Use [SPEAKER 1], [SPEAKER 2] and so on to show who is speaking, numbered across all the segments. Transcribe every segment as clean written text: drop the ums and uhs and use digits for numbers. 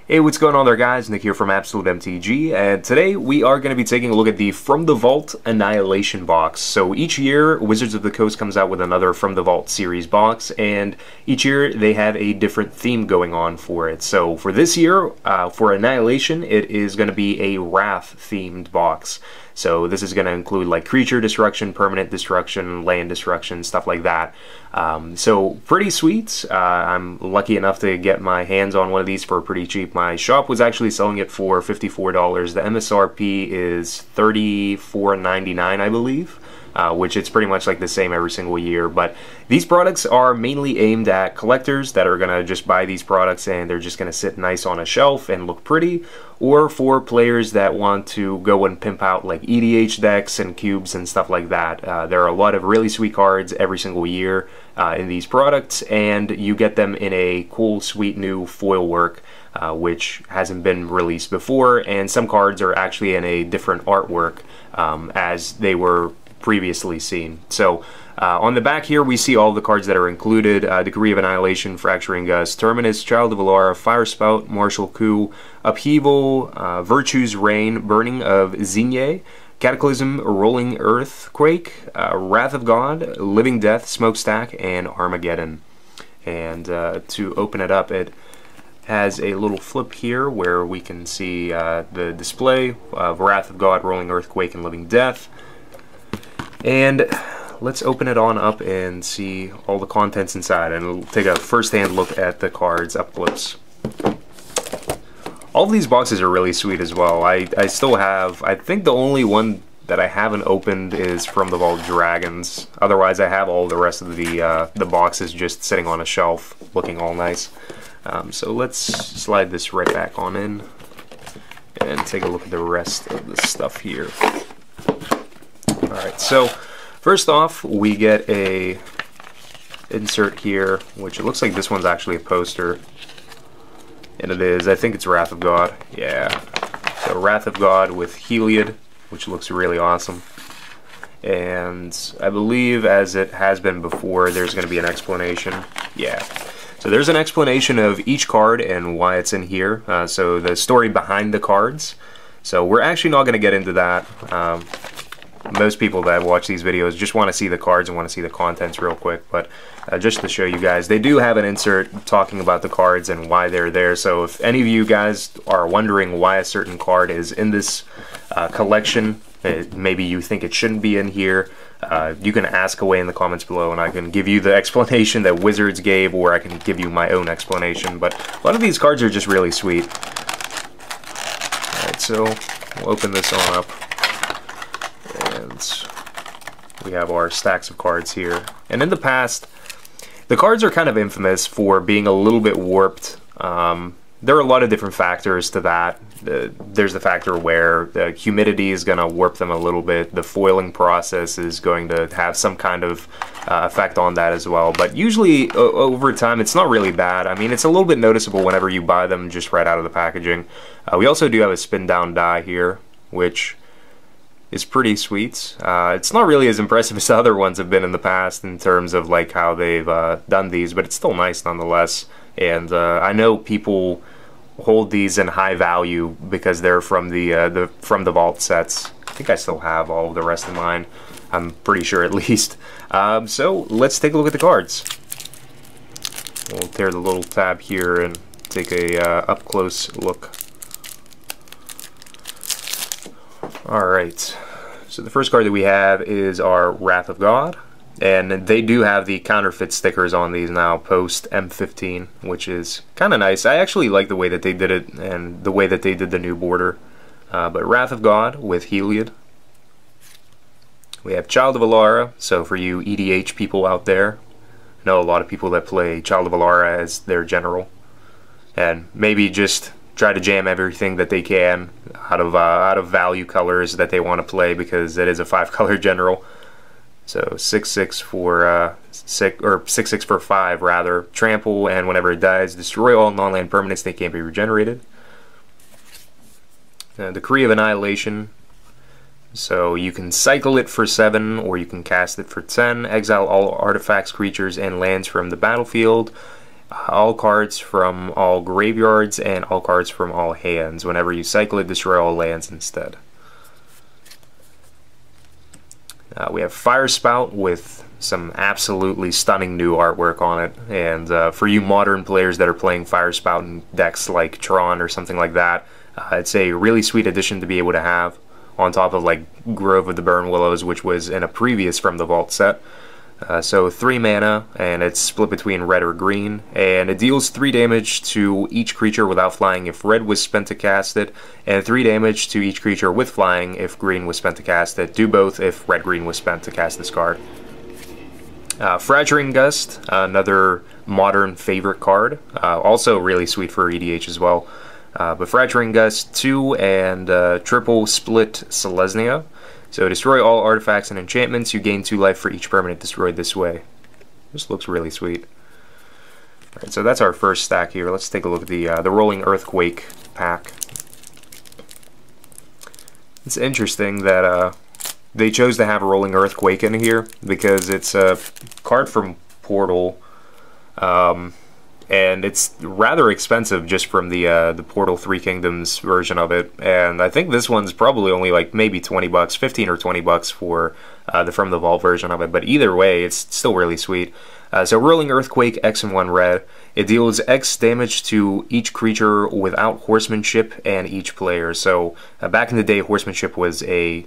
[SPEAKER 1] Hey, what's going on there, guys? Nick here from Absolute MTG, and today we are going to be taking a look at the From the Vault Annihilation box. So each year, Wizards of the Coast comes out with another From the Vault series box, and each year they have a different theme going on for it. So for this year, for Annihilation, it is going to be a Wrath-themed box. So this is going to include like creature destruction, permanent destruction, land destruction, stuff like that. So pretty sweet. I'm lucky enough to get my hands on one of these for pretty cheap. My shop was actually selling it for $54. The MSRP is $34.99, I believe. Which it's pretty much like the same every single year. But these products are mainly aimed at collectors that are going to just buy these products and they're just going to sit nice on a shelf and look pretty, or for players that want to go and pimp out like EDH decks and cubes and stuff like that. There are a lot of really sweet cards every single year in these products, and you get them in a cool, sweet new foil work, which hasn't been released before, and some cards are actually in a different artwork as they were previously seen. So on the back here we see all the cards that are included: Decree of Annihilation, Fracturing Gust, Terminus, Child of Alara, Fire Spout, Martial Coup, Upheaval, Virtue's Reign, Burning of Xinye, Cataclysm, Rolling Earthquake, Wrath of God, Living Death, Smokestack, and Armageddon. And to open it up, it has a little flip here where we can see the display of Wrath of God, Rolling Earthquake, and Living Death. And let's open it on up and see all the contents inside, and we'll take a first-hand look at the cards up close. All of these boxes are really sweet as well. I still have, I think the only one that I haven't opened is From the Vault Dragons. Otherwise I have all the rest of the boxes just sitting on a shelf looking all nice. So let's slide this right back on in and take a look at the rest of the stuff here. Alright, so first off we get a insert here, which it looks like this one's actually a poster. And it is. I think it's Wrath of God. Yeah. So Wrath of God with Heliod, which looks really awesome. And I believe, as it has been before, there's going to be an explanation. Yeah. So there's an explanation of each card and why it's in here. So the story behind the cards. So we're actually not going to get into that. Most people that watch these videos just want to see the cards and want to see the contents real quick, but just to show you guys, they do have an insert talking about the cards and why they're there. So if any of you guys are wondering why a certain card is in this collection, maybe you think it shouldn't be in here, you can ask away in the comments below and I can give you the explanation that Wizards gave, or I can give you my own explanation. But a lot of these cards are just really sweet. Alright, so we'll open this on up. And we have our stacks of cards here. And in the past, the cards are kind of infamous for being a little bit warped. There are a lot of different factors to that. There's the factor where the humidity is going to warp them a little bit. The foiling process is going to have some kind of effect on that as well. But usually, over time, it's not really bad. I mean, it's a little bit noticeable whenever you buy them just right out of the packaging. We also do have a Spindown die here, which is pretty sweet. It's not really as impressive as the other ones have been in the past in terms of like how they've done these, but it's still nice nonetheless. And I know people hold these in high value because they're from the From the Vault sets. I think I still have all of the rest of mine. I'm pretty sure, at least. So let's take a look at the cards. We'll tear the little tab here and take a up close look. Alright, so the first card that we have is our Wrath of God, and they do have the counterfeit stickers on these now post M15, which is kind of nice. I actually like the way that they did it and the way that they did the new border. But Wrath of God with Heliod. We have Child of Alara, so for you EDH people out there, I know a lot of people that play Child of Alara as their general, and maybe just try to jam everything that they can out of value colors that they want to play, because it is a 5-color general. So 6/6 for 6/6 for 5 rather. Trample, and whenever it dies, destroy all non-land permanents that can't be regenerated. Decree of Annihilation. So you can cycle it for 7, or you can cast it for 10. Exile all artifacts, creatures, and lands from the battlefield. all cards from all graveyards and all cards from all hands. Whenever you cycle it, destroy all lands instead. We have Fire Spout with some absolutely stunning new artwork on it, and for you modern players that are playing Fire Spout in decks like Tron or something like that, it's a really sweet addition to be able to have on top of like Grove of the Burn Willows, which was in a previous From the Vault set. So 3 mana, and it's split between red or green, and it deals 3 damage to each creature without flying if red was spent to cast it, and 3 damage to each creature with flying if green was spent to cast it. Do both if red-green was spent to cast this card. Fracturing Gust, another modern favorite card, also really sweet for EDH as well. But Fracturing Gust 2 and triple split Selesnya. So destroy all artifacts and enchantments. You gain 2 life for each permanent destroyed this way. This looks really sweet. Alright, so that's our first stack here. Let's take a look at the Rolling Earthquake pack. It's interesting that they chose to have a Rolling Earthquake in here because it's a card from Portal, and it's rather expensive just from the Portal 3 Kingdoms version of it. And I think this one's probably only like maybe 20 bucks, 15 or 20 bucks for the From the Vault version of it. But either way, it's still really sweet. So Rolling Earthquake, X and 1 red. It deals X damage to each creature without horsemanship and each player. So back in the day, horsemanship was a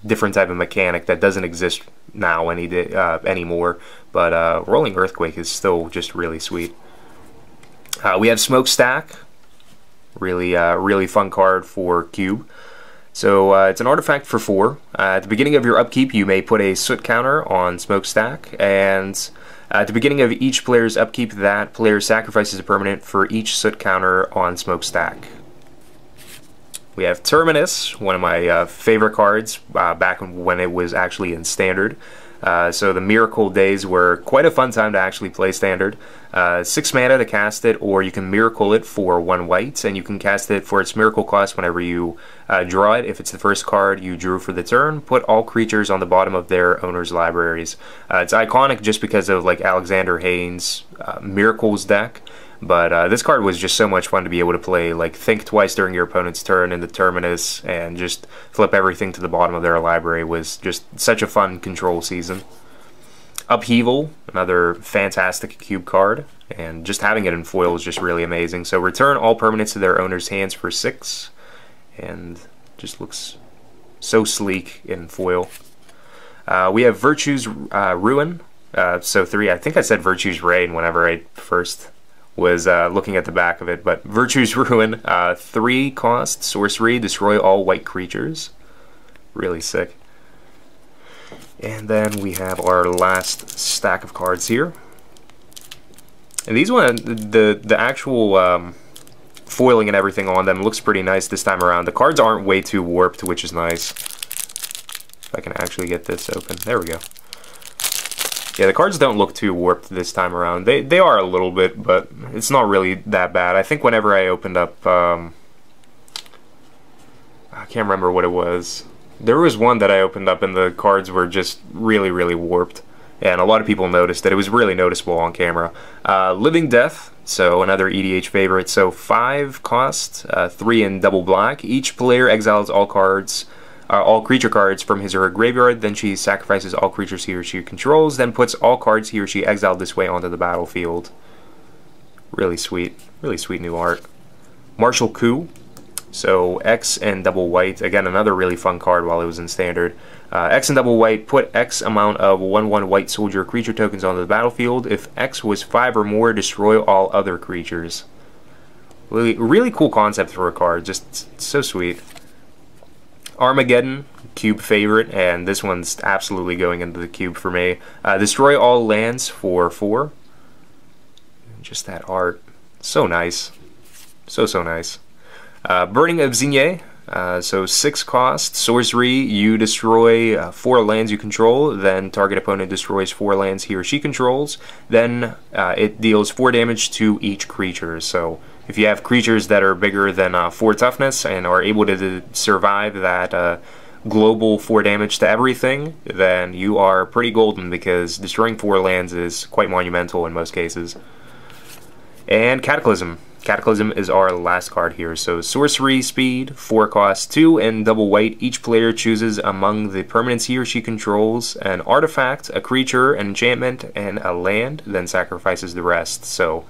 [SPEAKER 1] different type of mechanic that doesn't exist now anymore. But Rolling Earthquake is still just really sweet. We have Smokestack, really fun card for Cube. So it's an artifact for 4. At the beginning of your upkeep, you may put a soot counter on Smokestack, and at the beginning of each player's upkeep, that player sacrifices a permanent for each soot counter on Smokestack. We have Terminus, one of my favorite cards back when it was actually in Standard. So the Miracle days were quite a fun time to actually play Standard. 6 mana to cast it, or you can Miracle it for 1 white, and you can cast it for its Miracle cost whenever you draw it. If it's the first card you drew for the turn, put all creatures on the bottom of their owner's libraries. It's iconic just because of like Alexander Haynes' Miracles deck. But this card was just so much fun to be able to play, like think twice during your opponent's turn in the Terminus and just flip everything to the bottom of their library. Was just such a fun control season. Upheaval, another fantastic cube card, and just having it in foil is just really amazing. So return all permanents to their owner's hands for 6, and just looks so sleek in foil. We have Virtue's Ruin, so 3. I think I said Virtue's Reign whenever I first was looking at the back of it, but Virtue's Ruin, 3 cost, sorcery, destroy all white creatures. Really sick. And then we have our last stack of cards here. And these the actual foiling and everything on them looks pretty nice this time around. The cards aren't way too warped, which is nice. If I can actually get this open. There we go. Yeah, the cards don't look too warped this time around. They are a little bit, but it's not really that bad. I think whenever I opened up, I can't remember what it was. There was one that I opened up and the cards were just really warped. And a lot of people noticed that. It was really noticeable on camera. Living Death, so another EDH favorite. So 5 cost, 3 in double black. Each player exiles all creature cards from his or her graveyard, then she sacrifices all creatures he or she controls, then puts all cards he or she exiled this way onto the battlefield. Really sweet new art. Martial Coup, so X and double white, again another really fun card while it was in Standard. X and double white, put X amount of 1/1 white soldier creature tokens onto the battlefield. If X was 5 or more, destroy all other creatures. Really cool concept for a card, just so sweet. Armageddon, cube favorite, and this one's absolutely going into the cube for me. Destroy all lands for 4. Just that art, so nice, so nice. Burning of Xingye, so 6 cost, sorcery, you destroy 4 lands you control, then target opponent destroys 4 lands he or she controls, then it deals 4 damage to each creature. So if you have creatures that are bigger than 4 toughness and are able to survive that global 4 damage to everything, then you are pretty golden, because destroying 4 lands is quite monumental in most cases. And Cataclysm. Cataclysm is our last card here. So sorcery, speed, 4 cost, 2, and double white. Each player chooses among the permanents he or she controls an artifact, a creature, an enchantment, and a land, then sacrifices the rest. So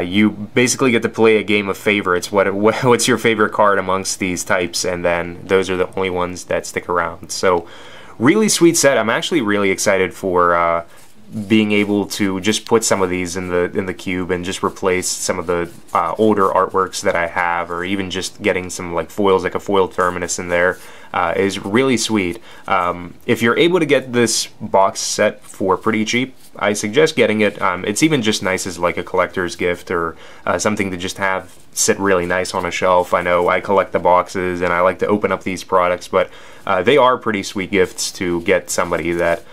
[SPEAKER 1] you basically get to play a game of favorites. What's your favorite card amongst these types, and then those are the only ones that stick around. So really sweet set. I'm actually really excited for being able to just put some of these in the cube and just replace some of the older artworks that I have, or even just getting some like foils, like a foil Terminus in there, is really sweet. If you're able to get this box set for pretty cheap, I suggest getting it. It's even just nice as like a collector's gift, or something to just have sit really nice on a shelf. I know I collect the boxes and I like to open up these products, but they are pretty sweet gifts to get somebody that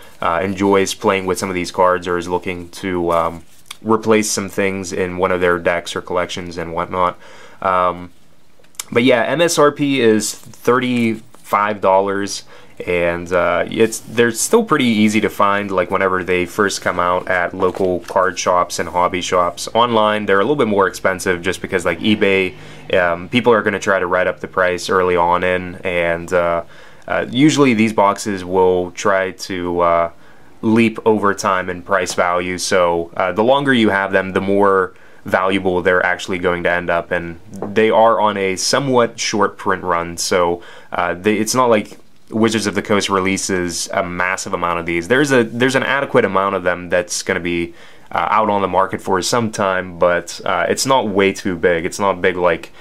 [SPEAKER 1] enjoys playing with some of these cards, or is looking to replace some things in one of their decks or collections and whatnot. But yeah, MSRP is $35, and they're still pretty easy to find, like whenever they first come out at local card shops and hobby shops. Online they're a little bit more expensive, just because like eBay, people are going to try to write up the price early on and usually these boxes will try to leap over time in price value, so the longer you have them, the more valuable they're actually going to end up, and they are on a somewhat short print run, so it's not like Wizards of the Coast releases a massive amount of these. There's an adequate amount of them that's going to be out on the market for some time, but it's not way too big. It's not big like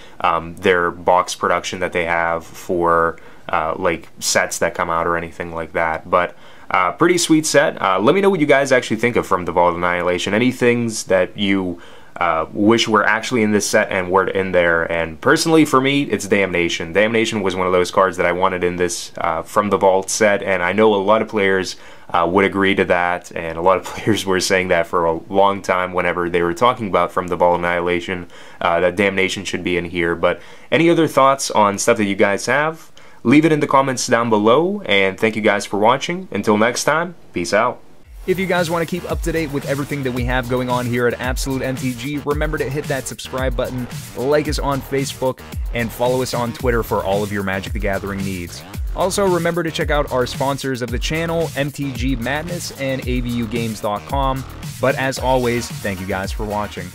[SPEAKER 1] their box production that they have for like sets that come out or anything like that. But pretty sweet set. Let me know what you guys actually think of From the Vault Annihilation. Any things that you wish were actually in this set and were in there. And personally for me, it's Damnation. Damnation was one of those cards that I wanted in this From the Vault set, and I know a lot of players would agree to that, and a lot of players were saying that for a long time whenever they were talking about From the Vault Annihilation, that Damnation should be in here. But any other thoughts on stuff that you guys have? Leave it in the comments down below, and thank you guys for watching. Until next time, peace out.
[SPEAKER 2] If you guys want to keep up to date with everything that we have going on here at Absolute MTG, remember to hit that subscribe button, like us on Facebook, and follow us on Twitter for all of your Magic the Gathering needs. Also, remember to check out our sponsors of the channel, MTG Madness and AVUgames.com. But as always, thank you guys for watching.